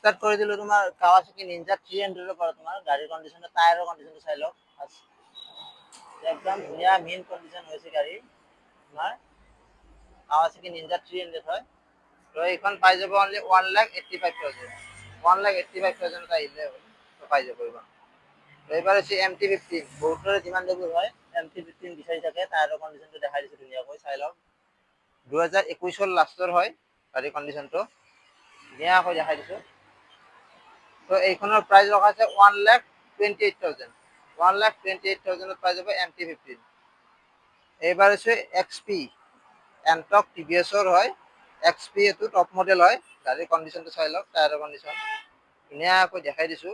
start করে দিল তোমার Kawasaki Ninja 300 এর পরে তোমার গাড়ির কন্ডিশনটা টায়ারের কন্ডিশনটা চাইলো একদম ধুনীয়া মেইন কন্ডিশন হয়েছে গাড়ি তোমার কাওয়াসাকি নিনজা 300 হয় তো এইখন পাই যাব অনলি 1,85,000 1,85,000 আহিলে তো পাই যাব এইখন এবার হচ্ছে MT-15 বহুতৰে যিমান দামী হয় MT-15 বিচাৰি থাকে টায়াৰৰ কন্ডিশনটো দেখাই দিছে ধুনীয়াকৈ চাই লওক 2021 লাষ্টৰ হয় গাড়ী কন্ডিশনটো ধুনীয়াকৈ দেখাই দিছো তো এইখনৰ প্ৰাইস ৰখা আছে 1,28,000 1,28,000 পাই যাব MT-15 এইবাৰ আছে XP এন্টক TVS-ৰ হয় XP এটো টপ মডেল হয় গাড়ীৰ কন্ডিশনটো চাই লওক টায়াৰৰ কন্ডিশন ধুনীয়াকৈ দেখাই দিছো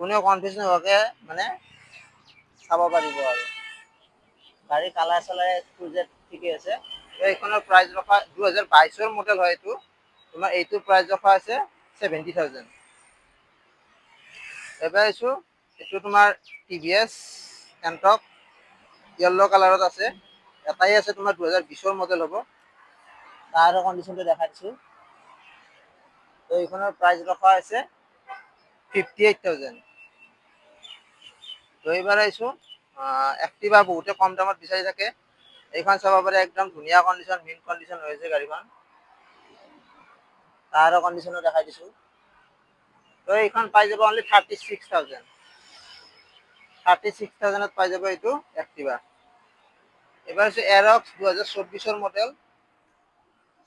কোনেও কনফিউজ নোহোৱাকে মানে চাব পাৰিব আৰু গাড়ী কালাৰ চালাৰ ফুলজেট ঠিকে আছে এইখনৰ প্ৰাইস ৰখা 2022 মডেল হয় এইটো তোমাৰ এইটো প্ৰাইস ৰখা আছে 70,000 এবাৰ আছো এইটো তোমাৰ TVS এন্টক ইয়েলো কালাৰত আছে এটাই আছে তোমাৰ 2020 মডেল হ'ব তাৰ কন্ডিশনটো দেখাই দিছো তো এইখনৰ প্ৰাইস ৰখা আছে 58,000 তো এইবাৰ আইছো এক্টিভা বহুতে কম দামত বিচাৰি থাকে এইখন চাব পাৰে একদম ধুনীয়া কন্ডিশন মিন কন্ডিশন হৈছে গাড়ীখন তাৰ কন্ডিশনো দেখাই দিছো তো এইখন পাই যাব অনলি 36,000 36,000 পাই যাব এইটো এক্টিভা এবাৰ আছে এৰক্স 2024 মডেল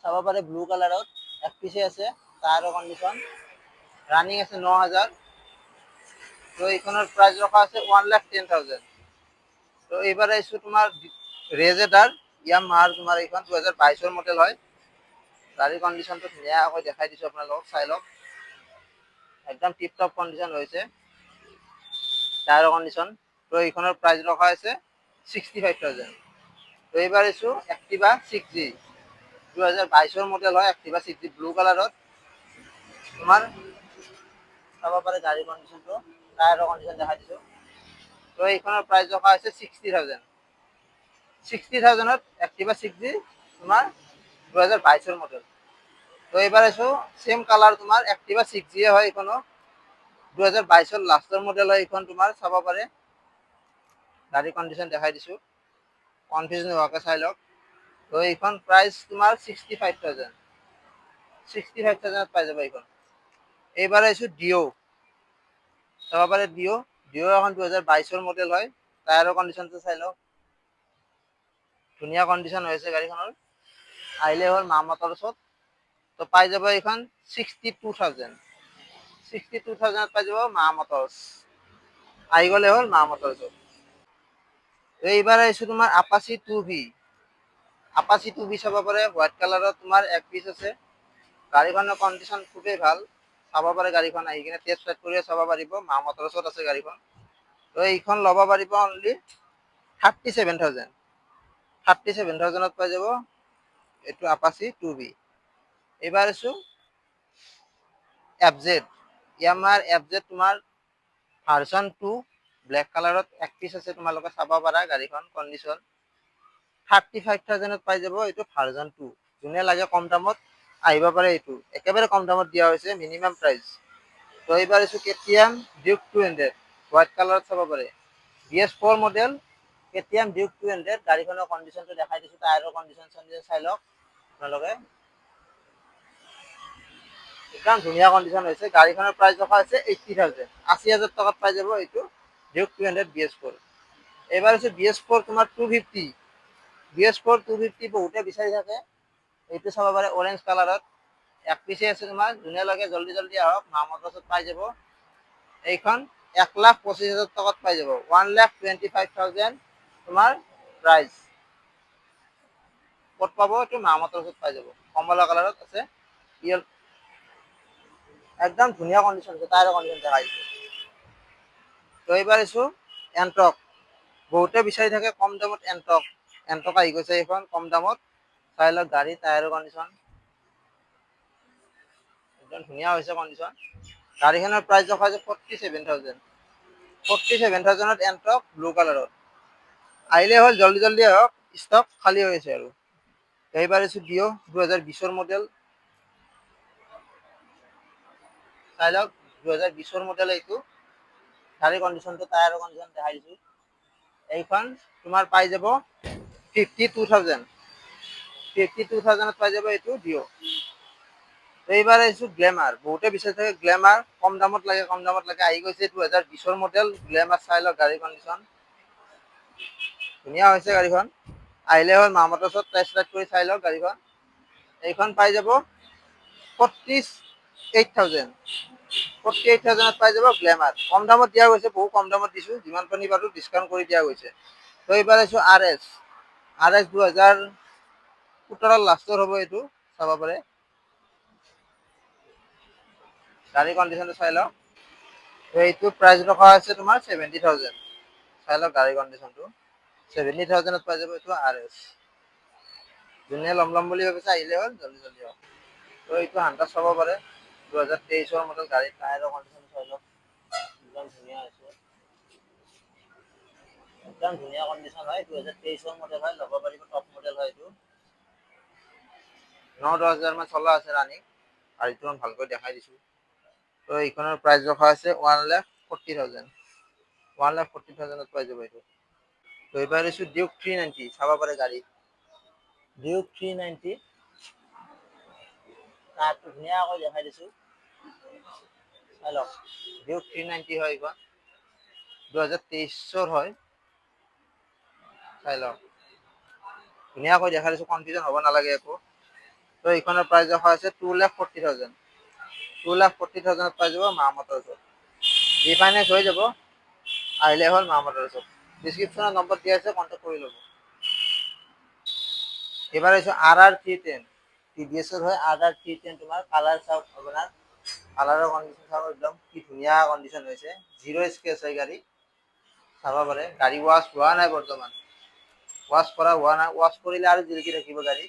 চাব পাৰে ব্লু কালাৰত এক পিছে আছে তাৰ কন্ডিশন ৰানিং আছে 9,000 তো এইখনৰ প্ৰাইস ৰখা আছে 1,10,000 তো এইবাৰ আইছো তোমাৰ ৰেজেডাৰ ইয়ামাহাৰ তোমাৰ এইখন 2022 মডেল হয় গাড়ীৰ কন্ডিশনটো ধুনীয়াকৈ দেখাই দিছো আপোনালোকক চাই লওক একদম টিপ টপ কন্ডিশন হৈছে টায়াৰৰ কন্ডিশন তো এইখনৰ প্ৰাইস ৰখা আছে 65,000 তো এইবাৰ আইছো এক্টিভা 6G 2022 মডেল হয় এক্টিভা 6G ব্লু কালাৰত তোমাৰ চাব পাৰে গাড়ীৰ কন্ডিশনটো টায়াৰৰ কন্ডিশন দেখাই দিছো তো এইখনৰ প্ৰাইস ৰখা আছে 60,000 60,000ত এক্টিভা 6G তোমাৰ 2022 মডেল তো এইবাৰ আছো সেম কালাৰ তোমাৰ এক্টিভা 6G হয় এইখনো 2022 লাষ্টৰ মডেল হয় এইখন তোমাৰ চাব পাৰে গাড়ী কন্ডিশন দেখাই দিছো কনফিউজ নোহোৱাকে চাই লওক তো এইখন প্ৰাইস তোমাৰ 65,000 65,000 পাই যাব এইখন এইবাৰ আইছো ডিও চাব পাৰে ডিও এখন 2022 মডেল হয় টায়াৰৰ কন্ডিশনটো চাই লওক ধুনীয়া কন্ডিশন হৈছে গাড়ীখনৰ আহিলে হ'ল মা মটৰছত তো পাই যাব এইখন 62,000 পাই যাব মা মটৰছ আহি গ'লে হ'ল মা মটৰছত এইবাৰ আহিছো তোমাৰ আপাচি 2V চাব পাৰে হোৱাইট কালাৰত তোমাৰ এক পিচ আছে গাড়ীখনৰ কন্ডিশন খুবেই ভাল চাব পাৰে গাড়ীখন আহি কিনে টেষ্ট ৰাইড কৰি চাব পাৰিব মা মটৰছত আছে গাড়ীখন তো এইখন ল'ব পাৰিব অনলি 37,000 পাই যাব এইটো আপাচি 2V এইবাৰ আছো FZ ইয়ামাৰ FZ তোমাৰ ভাৰ্সন 2 ব্লেক কালাৰত এক পিচ আছে তোমালোকে চাব পাৰা গাড়ীখন কন্ডিশন 35,000 পাই যাব এইটো ভাৰ্সন 2 যোনে লাগে কম দামত আহিব পাৰে এইটো একেবাৰে কম দামত দিয়া হৈছে মিনিমাম প্ৰাইস তো এইবাৰ আছো KTM Duke 200 হোৱাইট কালাৰত চাব পাৰে BS4 মডেল KTM Duke 200 গাড়ীখনৰ কন্ডিশনটো দেখাই দিছো টায়াৰৰ কন্ডিশন চাই লওক আপোনালোকে একদম ধুনীয়া কন্ডিশন হৈছে গাড়ীখনৰ প্ৰাইস ৰখা আছে 80,000 80,000 টকাত পাই যাব এইটো Duke 200 BS4 এবাৰ আছে BS4 তোমাৰ 250 BS4 250 বহুতে বিচাৰি থাকে এইটো চাব পাৰে অৰেঞ্জ কালাৰত এক পিছে আছে তোমাৰ যোনে লাগে জলদি আহক মা মটৰছত পাই যাব এইখন 1,25,000 টকাত পাই যাব 1,25,000 তোমাৰ প্ৰাইস ক'ত পাব এইটো মা মটৰছত পাই যাব কমলা কালাৰত আছে একদম ধুনীয়া কন্ডিশন আছে টায়াৰৰ কন্ডিশন দেখাই দিছো তো এইবাৰ আছো এন্টক বহুতে বিচাৰি থাকে কম দামত এন্টক আহি গৈছে এইখন কম দামত চাই লওক গাড়ী টায়াৰৰ কন্ডিশন একদম ধুনীয়া হৈছে কন্ডিশন গাড়ীখনৰ প্ৰাইস ৰখা আছে 47,000 এন্টক ব্লু কালাৰত আহিলে হ'ল জলদি আহক ষ্টক খালী হৈ আছে আৰু এইবাৰ আছো ডিও 2020 মডেল চাই লওক 2020 মডেল এইটো গাড়ীৰ কণ্ডিশ্যনটো টায়াৰৰ কণ্ডিশ্যন দেখাই দিছোঁ এইখন তোমাৰ পাই যাব 52,000 পাই যাব এইটো ডিঅ এইবাৰ আহিছো গ্লেমাৰ বহুতে বিচাৰি থাকে গ্লেমাৰ কম দামত লাগে আহি গৈছে 2020 মডেল গ্লেমাৰ চাই লওক গাড়ীৰ কণ্ডিশ্যন ধুনীয়া হৈছে গাড়ীখন আহিলে হ'ল মামাতৰ ওচৰত টেষ্ট ৰাইড কৰি চাই লওক গাড়ীখন এইখন পাই যাব 48,000 পাই যাব গ্লেমাৰ কম দামত দিয়া গৈছে বহু কম দামত দিছো যিমান পানি পাৰো ডিসকাউন্ট কৰি দিয়া গৈছে তো এইবাৰ আহিছো আৰএছ 2017 লাষ্টৰ হ'ব এইটো চাব পাৰে গাড়ী কণ্ডিশ্যনটো চাই লওক এইটো প্ৰাইস ৰখা আছে তোমাৰ 70,000 চাই লওক গাড়ী কণ্ডিশ্যনটো 70,000 পাই যাব এইটো আৰএছ যোনে লম বুলি ভাবিছে আহিলে হ'ল জলদি আহক তো এইটো হান্টাৰ চাব পাৰে 2023 মডেল গাড়ী টায়াৰৰ কণ্ডিশ্যন চাই লওক একদম ধুনীয়া আছে একদম ধুনীয়া কণ্ডিশ্যন হয় 2023 মডেল হয় ল'ব পাৰিব টপ মডেল হয় এইটো 9-10,000 মান চলা আছে ৰানিং গাড়ীটো ভালকৈ দেখাই দিছো তো এইখনৰ প্ৰাইস ৰখা আছে 1,40,000 পাই যাব এইটো তো এবাৰ আছো ডিউক 390 চাব পাৰে গাড়ী ডিউক 390 তাতো ধুনীয়াকৈ দেখাই দিছো হেল্ল' ডিউক 390 হয় এইখন 2023 হয় চাই লওক ধুনীয়াকৈ দেখাই দিছো কনফিউজন হ'ব নালাগে একো তো এইখনৰ প্ৰাইস ৰখা আছে 2,40,000 পাই যাব মামাতৰ ওচৰত ৰিফাইনেন্স হৈ যাব আহিলে হ'ল মামাতৰ ওচৰত ডিসক্ৰিপশনত নম্বৰ দিয়া আছে কন্টাক্ট কৰি ল'ব এবাৰ আছে RR310 টিভিএছৰ হয় RR310 তোমাৰ কালাৰ চাওক আপোনাৰ কালাৰৰ কন্ডিশন চাওক একদম কি ধুনীয়া কন্ডিশন হৈছে জিৰো স্ক্ৰেচ হয় গাড়ী চাব পাৰে গাড়ী ওয়াশ হোৱা নাই বৰ্তমান ওয়াশ কৰা হোৱা নাই ওয়াশ কৰিলে আৰু জিলিকি থাকিব গাড়ী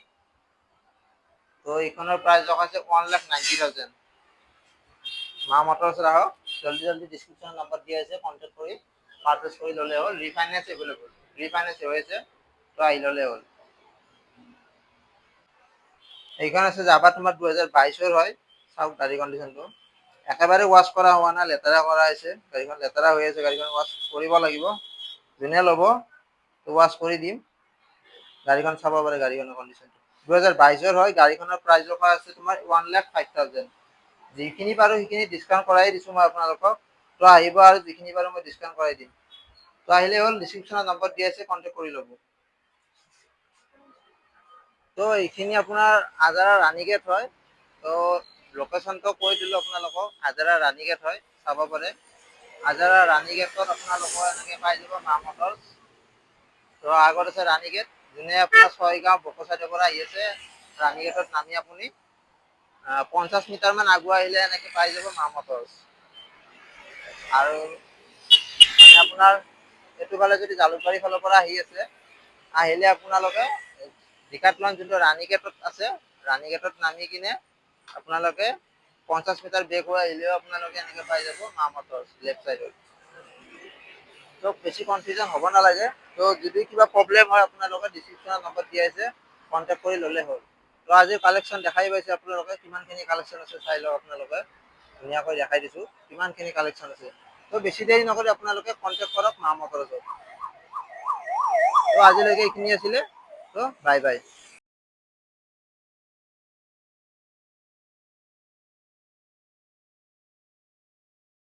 তো এইখনৰ প্ৰাইস ৰখা আছে 1,90,000 মা মটৰছ আহক জলদি ডিসক্ৰিপশনত নম্বৰ দিয়া আছে কন্টাক্ট কৰি পাৰচেজ কৰি ললে হ'ল ৰিফাইনেন্স अवेलेबल ৰিফাইনেন্স হয়েছে তো আহি ললে হ'ল এইখন আছে যাবা তোমাৰ 2022 হয় চাওক গাড়ী কন্ডিশনটো একেবাৰে ওয়াশ কৰা হোৱা না লেতেৰা কৰা হৈছে গাড়ীখন লেতেৰা হৈ আছে গাড়ীখন ওয়াশ কৰিব লাগিব যোনে ল'ব তো ওয়াশ কৰি দিম গাড়ীখন চাব পাৰে গাড়ীখনৰ কন্ডিশনটো 2022 হয় গাড়ীখনৰ প্ৰাইস ৰখা আছে তোমাৰ 1,05,000 যিখিনি পাৰো সেইখিনি ডিসকাউন্ট কৰাই দিছো মই আপোনালোকক তো আহিব আৰু যিখিনি পাৰো মই ডিসকাউন্ট কৰাই দিম তো আহিলে হ'ল ডিসক্ৰিপশনত নম্বৰ দিয়া আছে কন্টাক্ট কৰি ল'ব তো এইখিনি আপোনাৰ আজাৰা ৰাণীগেট হয় তো লোকেশনটো কৈ দিলো আপোনালোকক আজাৰা ৰাণীগেট হয় চাব পাৰে আজাৰা ৰাণীগেটত আপোনালোকৰ এনেকৈ পাই যাব মা মটৰ তো আগত আছে ৰাণীগেট যোনে আপোনাৰ ছয়গাঁও বকচাইডৰ পৰা আহি আছে ৰাণীগেটত নামি আপুনি 50 মিটাৰ মান আগুৱাই আহিলে এনেকৈ পাই যাব মা মটৰ আৰু মানে আপোনাৰ এইটো ফালে যদি জালুকবাৰী ফালৰ পৰা আহি আছে আহিলে আপোনালোকে ডিকাটলন যোনটো ৰাণীগেটত আছে ৰাণীগেটত নামি কিনে আপোনালোকে 50 মিটাৰ বেক হৈ আহিলেও আপোনালোকে এনেকৈ পাই যাব মা মটৰ লেফট সাইডত তো বেছি কনফিউজন হ'ব নালাগে তো যদি কিবা প্ৰবলেম হয় আপোনালোকে ডিসক্ৰিপশনত নম্বৰ দিয়া আছে কন্টাক্ট কৰি ল'লে হ'ল তো আজি কালেকশন দেখাই পাইছে আপোনালোকে কিমানখিনি কালেকশন আছে চাই লওক আপোনালোকে ধুনীয়াকৈ দেখাই দিছো কিমানখিনি কালেকশন আছে তো বেছি দেৰি নকৰি আপোনালোকে কন্টাক্ট কৰক মা মটৰৰ ওচৰত তো আজিলৈকে এইখিনি আছিলে তো বাই বাই